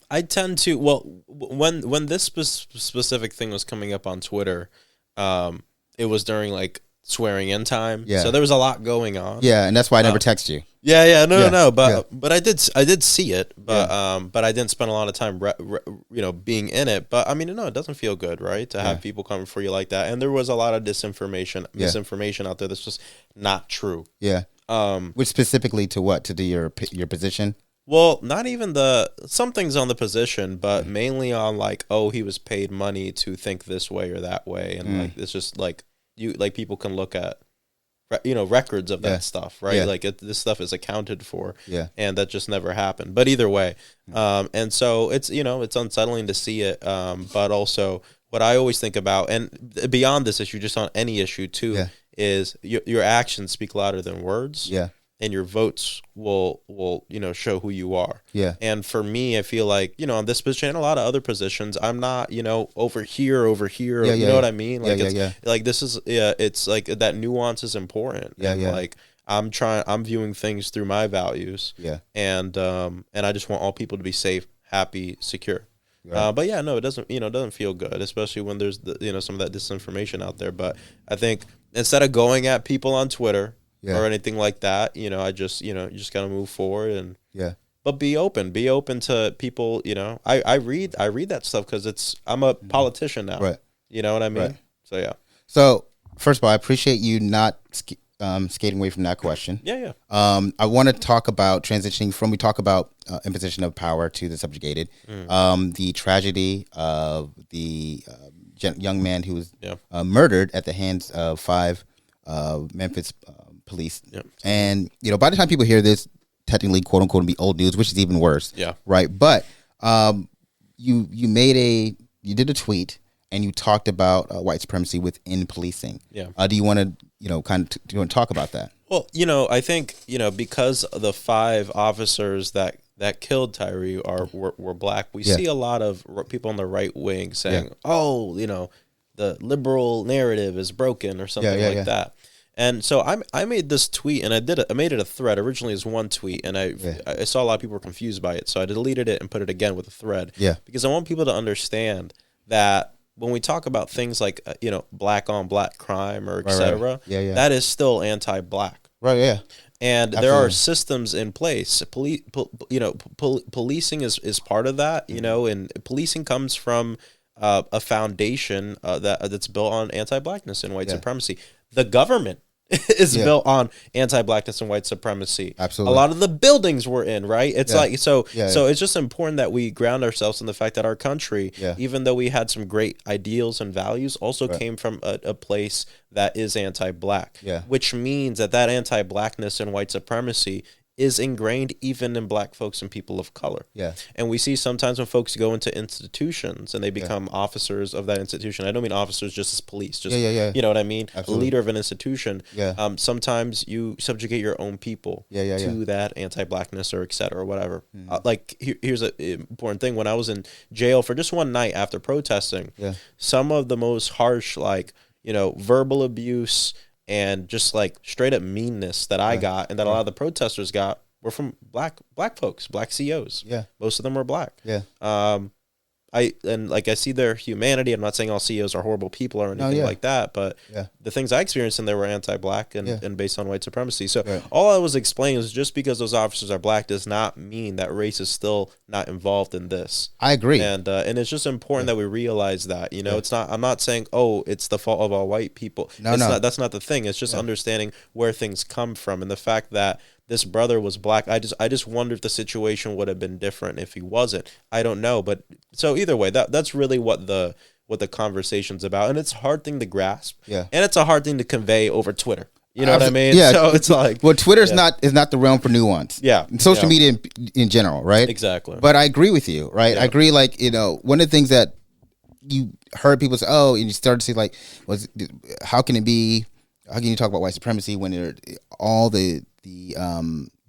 I tend to. Well, when this specific thing was coming up on Twitter, it was during like swearing in time. Yeah. So there was a lot going on. Yeah, and that's why I never text you. No. But I did see it. But I didn't spend a lot of time being in it. But I mean, no, it doesn't feel good, right? To have people coming for you like that. And there was a lot of misinformation out there that's just not true. Yeah. Which specifically to what? To your position? Well, not even some things on the position, but mainly on like, oh, he was paid money to think this way or that way, and like it's just like people can look at records of that stuff, right? Like this stuff is accounted for, and that just never happened. But either way, and so it's it's unsettling to see it, but also what I always think about, and beyond this issue, just on any issue too, is your actions speak louder than words. Yeah. And your votes will show who you are. Yeah. And for me, I feel like, on this position and a lot of other positions, I'm not, over here. You know what I mean? Like like this is it's like that nuance is important. And like I'm viewing things through my values. Yeah. And I just want all people to be safe, happy, secure. Right. But it doesn't feel good, especially when there's some of that disinformation out there. But I think instead of going at people on Twitter or anything like that, I just, you just got to move forward and, but be open to people, I read that stuff cause I'm a politician now. Right. You know what I mean? Right. So, yeah. So first of all, I appreciate you not skating away from that question. Yeah. I want to talk about transitioning from, we talk about imposition of power to the subjugated, the tragedy of the young man who was murdered at the hands of 5 Memphis police. Yep. And by the time people hear this, technically, quote unquote, it'll be old news, which is even worse. Yeah. Right. But you did a tweet and you talked about white supremacy within policing. Yeah. Do you want to do you want to talk about that? Well, I think because the 5 officers that killed Tyree were black, we see a lot of people on the right wing saying, "Oh, the liberal narrative is broken" or something like that. And so I made this tweet, and I made it a thread originally as one tweet, and I saw a lot of people were confused by it, so I deleted it and put it again with a thread. Yeah, because I want people to understand that when we talk about things like black on black crime or etc., that is still anti-black. Right. Yeah. And there are systems in place. Policing is part of that. And policing comes from a foundation that's built on anti-blackness and white supremacy. The government is built on anti-blackness and white supremacy. Absolutely. A lot of the buildings we're in, right? It's so it's just important that we ground ourselves in the fact that our country, even though we had some great ideals and values, also came from a place that is anti-black. Yeah. Which means that anti-blackness and white supremacy is ingrained even in black folks and people of color. Yeah. And we see sometimes when folks go into institutions and they become officers of that institution. I don't mean officers just as police. Just you know what I mean? Absolutely. A leader of an institution. Yeah. Sometimes you subjugate your own people to that anti-blackness or et cetera or whatever. Here's an important thing. When I was in jail for just one night after protesting, some of the most harsh verbal abuse and just straight up meanness that I got and that a lot of the protesters got were from black folks, black CEOs. Yeah. Most of them were black. Yeah. I see their humanity. I'm not saying all CEOs are horrible people or anything like that, but the things I experienced and they were anti-black and based on white supremacy. So all I was explaining is just because those officers are black does not mean that race is still not involved in this. I agree. And it's just important that we realize that, it's not, I'm not saying, it's the fault of all white people. That's not the thing. It's just understanding where things come from and the fact that this brother was black. I just wonder if the situation would have been different if he wasn't. I don't know, but so either way, that's really what the conversation's about, and it's a hard thing to grasp. Yeah, and it's a hard thing to convey over Twitter. You know what I mean? Yeah. So it's Twitter's not the realm for nuance. Yeah, social media in general, right? Exactly. But I agree with you, right? Yeah. I agree. One of the things that you heard people say, and you started to see how can you talk about white supremacy when all the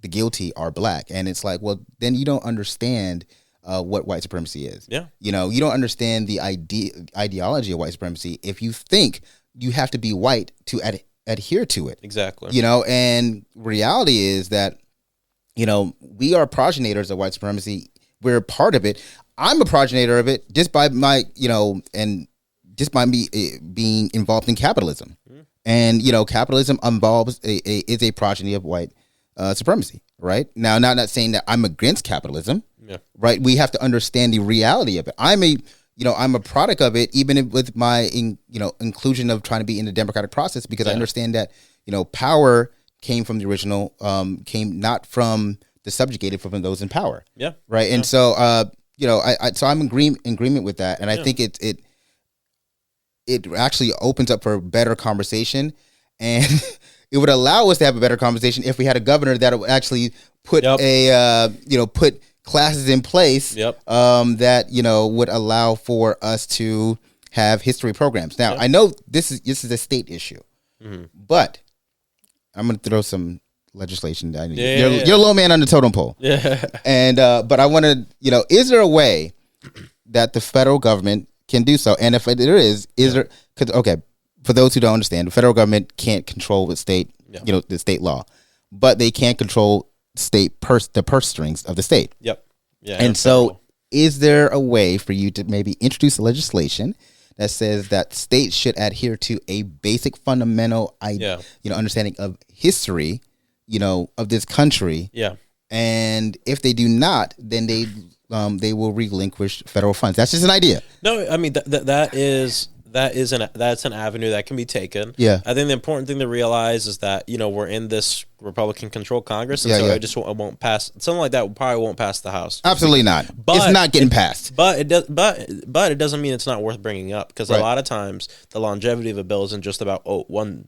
guilty are black? And it's then you don't understand what white supremacy is. Yeah. You don't understand the ideology of white supremacy if you think you have to be white to adhere to it. Exactly. And reality is that, we are progenitors of white supremacy. We're part of it. I'm a progenitor of it just by my, and just by me being involved in capitalism. Mm-hmm. And, capitalism is a progeny of white supremacy, right? Now, not saying that I'm against capitalism, right? We have to understand the reality of it. I'm a product of it, even with my, inclusion of trying to be in the democratic process, because I understand that, power came from the original, came not from the subjugated, from those in power. Yeah. Right. And so, so I'm in agreement with that. And I think it actually opens up for a better conversation, and it would allow us to have a better conversation if we had a governor that would actually put put classes in place that would allow for us to have history programs. Now, I know this is a state issue, but I'm going to throw some legislation down. You're a low man on the totem pole. Yeah. And but I want to, is there a way that the federal government can do so? And if there is there? For those who don't understand, the federal government can't control the state, the state law, but they can control the purse strings of the state. Yep. Yeah. And so, is there a way for you to maybe introduce legislation that says that states should adhere to a basic fundamental understanding of history, of this country? Yeah. And if they do not, then they will relinquish federal funds. That's just an idea. No, I mean that is that's an avenue that can be taken. Yeah. I think the important thing to realize is that, we're in this Republican-controlled Congress, and so it won't pass. Something like that probably won't pass the House. Absolutely not. It's not getting passed. But it doesn't mean it's not worth bringing up, because a lot of times the longevity of a bill isn't just about 1-2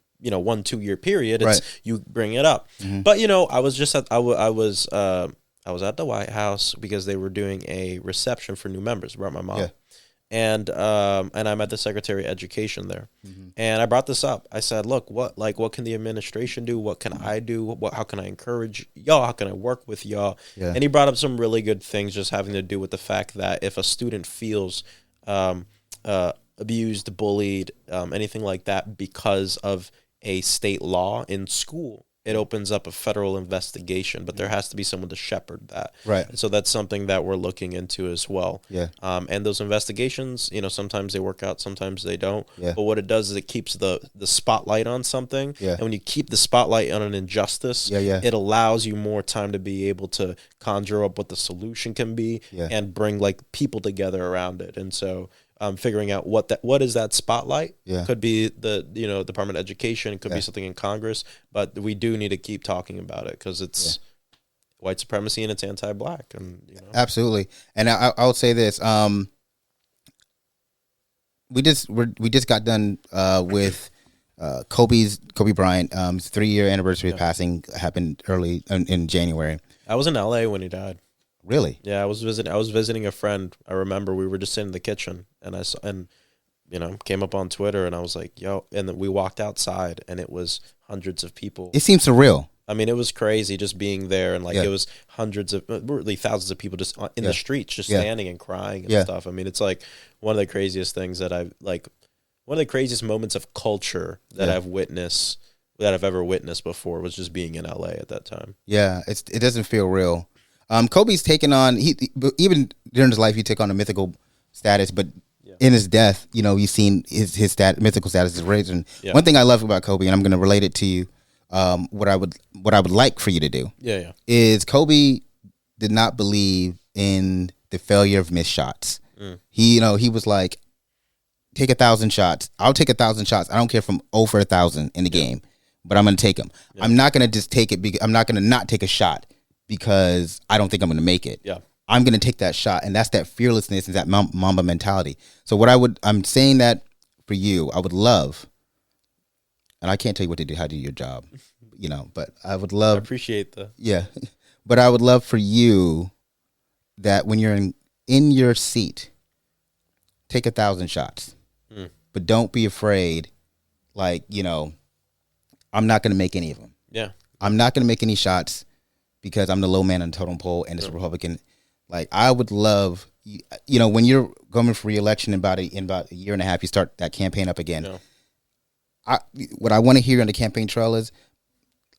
year period. It's you bring it up. Mm-hmm. But I was just I was at the White House because they were doing a reception for new members. I brought my mom. Yeah. And I met the Secretary of Education there, and I brought this up. I said, "Look, what can the administration do? What can I do? How can I encourage y'all? How can I work with y'all?" Yeah. And he brought up some really good things, just having to do with the fact that if a student feels abused, bullied, anything like that because of a state law in school, it opens up a federal investigation, but there has to be someone to shepherd that. Right. So that's something that we're looking into as well. Yeah. And those investigations, sometimes they work out, sometimes they don't. Yeah. But what it does is it keeps the spotlight on something. Yeah. And when you keep the spotlight on an injustice, it allows you more time to be able to conjure up what the solution can be and bring people together around it. And so figuring out what is that spotlight. Could be the Department of Education, it could be something in Congress, but we do need to keep talking about it because it's white supremacy and it's anti-black, and absolutely. And I would say this: we just got done with Kobe Bryant. His 3-year anniversary of passing happened early in January. I was in LA when he died. Really? Yeah, I was visiting a friend. I remember we were just sitting in the kitchen, and I saw, came up on Twitter, and I was like, "Yo!" And then we walked outside, and it was hundreds of people. It seems surreal. I mean, it was crazy just being there, and it was hundreds of, really thousands of people just in the streets, just standing and crying and stuff. I mean, it's like one of the craziest things that one of the craziest moments of culture that I've ever witnessed before was just being in LA at that time. Yeah, it doesn't feel real. Kobe's taken on, even during his life, he took on a mythical status, but in his death, you've seen his mythical status is raised. And one thing I love about Kobe, and I'm going to relate it to you, what I would like for you to do is Kobe did not believe in the failure of missed shots. He was like, take 1,000 shots. I'll take 1,000 shots. I don't care if I'm over 1,000 in the game, but I'm going to take them. I'm not going to just take it. I'm not going to not take a shot because I don't think I'm going to make it. Yeah. I'm going to take that shot. And that's that fearlessness and that Mamba mentality. So I'm saying that for you, I would love, and I can't tell you what to do, how to do your job, but I would love. I appreciate that. Yeah. But I would love for you that when you're in your seat, take 1,000 shots, but don't be afraid. I'm not going to make any of them. Yeah. I'm not going to make any shots because I'm the low man on the totem pole and it's Republican. I would love, when you're going for re-election in about a year and a half, you start that campaign up again. Yeah. What I want to hear on the campaign trail is,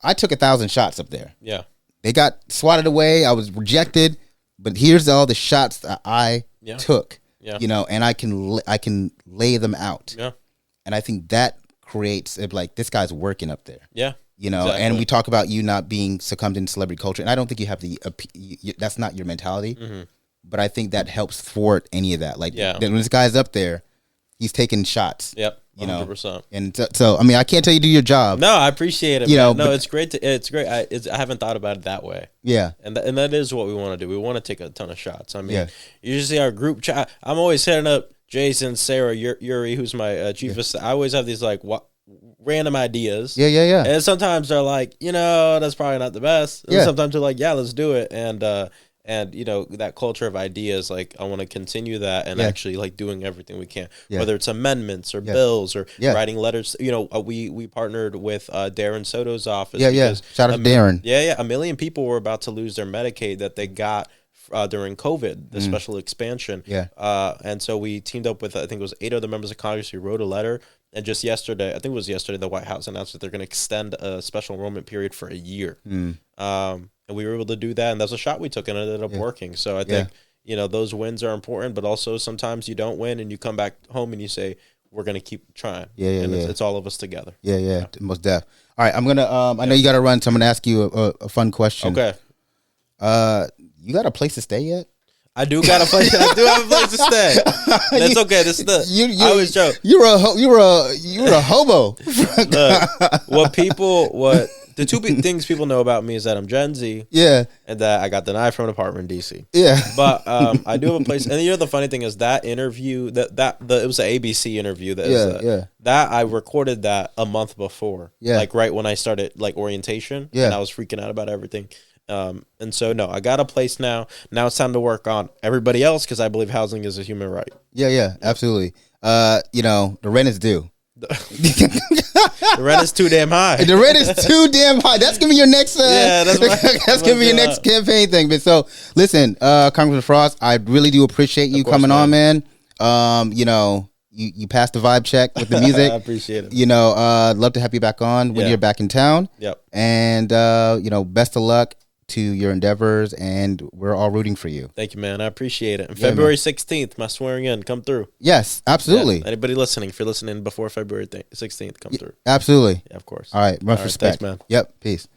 I took 1,000 shots up there. Yeah. They got swatted away. I was rejected, but here's all the shots that I took. Yeah. And I can lay them out. Yeah. And I think that creates this guy's working up there. Yeah. Exactly. And we talk about you not being succumbed in celebrity culture, and I don't think you have that's not your mentality. Mm-hmm. But I think that helps thwart any of that. When this guy's up there, he's taking shots. Yep. 100%. And so I mean, I can't tell you to do your job. No, I appreciate it. It's great. It's great. I haven't thought about it that way. Yeah. And that is what we want to do. We want to take a ton of shots. I mean, you just see our group chat. I'm always hitting up Jason, Sarah, Yuri, who's my chief of staff. I always have these random ideas. Yeah. And sometimes they're like, that's probably not the best. And sometimes they're like, yeah, let's do it. And that culture of ideas, I want to continue that and actually doing everything we can, whether it's amendments or bills or writing letters. We partnered with Darren Soto's office. Shout out to Darren. Yeah. 1 million people were about to lose their Medicaid that they got during COVID, the special expansion. And so we teamed up with, I think it was 8 other members of Congress who wrote a letter. And just yesterday, I think it was yesterday, the White House announced that they're going to extend a special enrollment period for a year. And we were able to do that. And that's a shot we took, and it ended up working. So I think, those wins are important, but also sometimes you don't win and you come back home and you say, we're going to keep trying. It's all of us together. Yeah. Most def. All right. I'm going to, I know you got to run, so I'm going to ask you a fun question. Okay. You got a place to stay yet? I do got a place. I do have a place to stay. That's okay. This is the. I always joke. You're a hobo. Look, the two big things people know about me is that I'm Gen Z. Yeah. And that I got denied from an apartment in DC. Yeah. But I do have a place. And the funny thing is that interview it was an ABC interview that I recorded that a month before. Yeah. Like right when I started like orientation. Yeah. And I was freaking out about everything. And so no, I got a place now. Now it's time to work on everybody else because I believe housing is a human right. Yeah, absolutely. The rent is due. The rent is too damn high. The rent is too damn high. That's gonna be your next. That's gonna be your next campaign thing. But so listen, Congressman Frost, I really do appreciate you coming on, man. You passed the vibe check with the music. I appreciate it. Love to have you back on when you're back in town. Yep. And best of luck to your endeavors, and we're all rooting for you. Thank you, man. I appreciate it. And February 16th, my swearing in, come through. Yes, absolutely. Yeah. Anybody listening, if you're listening before February 16th, come through. Absolutely. Yeah, of course. All right, much respect. Thanks, man. Yep, peace.